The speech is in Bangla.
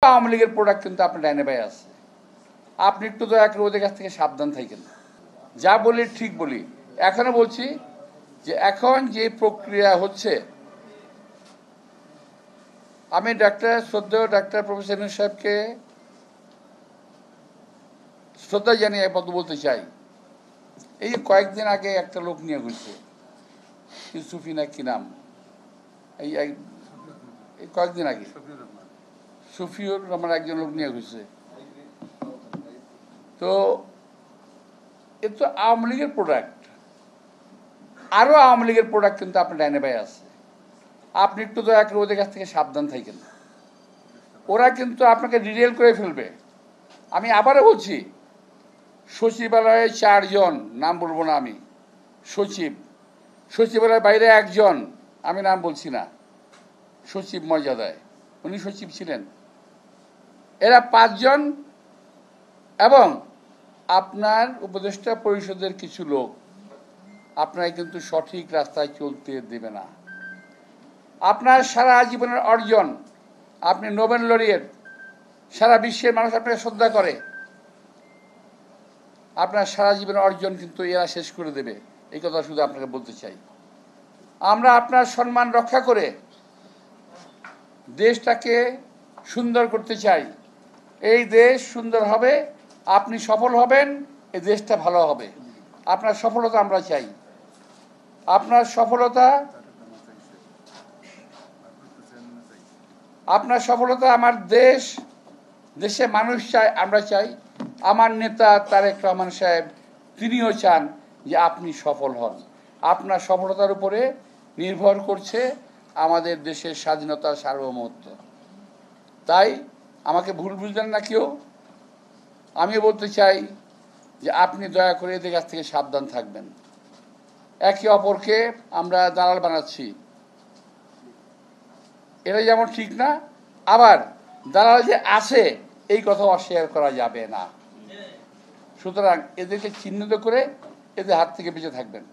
আওয়ামী লীগের প্রোডাক্ট কিন্তু আপনার ডাইনে ভাই আছে। আপনি একটু দয়া করে ওদের কাছ থেকে সাবধান থাকেন। যা বলি ঠিক বলি। এখনো বলছি যে এখন যে প্রক্রিয়া হচ্ছে, আমি শ্রদ্ধেয় ডাক্তার প্রফেসর ইউনূস সাহেবকে শ্রদ্ধা জানিয়ে কথা বলতে চাই। এই যে কয়েকদিন আগে একটা লোক নিয়ে ঘুরছে, সুফি না কি নাম, এই কয়েকদিন আগে সুফিউর রহমান একজন লোক নিয়ে ঘুরছে। তো এ তো আওয়ামী লীগের প্রোডাক্ট। আরো আওয়ামী লীগের প্রোডাক্ট কিন্তু আপনার ডাইনে ভাই আছে। আপনি একটু দয়া করে ওদের কাছ থেকে সাবধান থাকেন। ওরা কিন্তু আপনাকে ডিটেল করে ফেলবে। আমি আবারও বলছি, সচিবালয়ে 4 জন, নাম বলবো না আমি, সচিবালয়ের বাইরে একজন, আমি নাম বলছি না, সচিব মর্যাদায়, উনি সচিব ছিলেন। এরা 5 জন এবং আপনার উপদেষ্টা পরিষদের কিছু লোক আপনারা কিন্তু সঠিক রাস্তায় চলতে দেবে না। আপনার সারা জীবনের অর্জন, আপনি নোবেল লরিয়েট, সারা বিশ্বের মানুষ আপনাকে শ্রদ্ধা করে, আপনার সারা জীবনের অর্জন কিন্তু এরা শেষ করে দেবে। এই কথা শুধু আপনাকে বলতে চাই। আমরা আপনার সম্মান রক্ষা করে দেশটাকে সুন্দর করতে চাই। এই দেশ সুন্দর হবে, আপনি সফল হবেন, এই দেশটা ভালো হবে। আপনার সফলতা আমরা চাই। আপনার সফলতা আমার দেশে মানুষ চায়, আমরা চাই। আমার নেতা তারেক রহমান সাহেব, তিনিও চান যে আপনি সফল হন। আপনার সফলতার উপরে নির্ভর করছে আমাদের দেশের স্বাধীনতা, সার্বভৌমত্ব। তাই আমাকে ভুল বুঝলেন না কেউ। আমি বলতে চাই যে আপনি দয়া করে এদের কাছ থেকে সাবধান থাকবেন। একে অপরকে আমরা দালাল বানাচ্ছি, এটা যেমন ঠিক না, আবার দালাল যে আছে এই কথা অস্বীকার করা যাবে না। সুতরাং এদেরকে চিহ্নিত করে এদের হাত থেকে বেঁচে থাকবেন।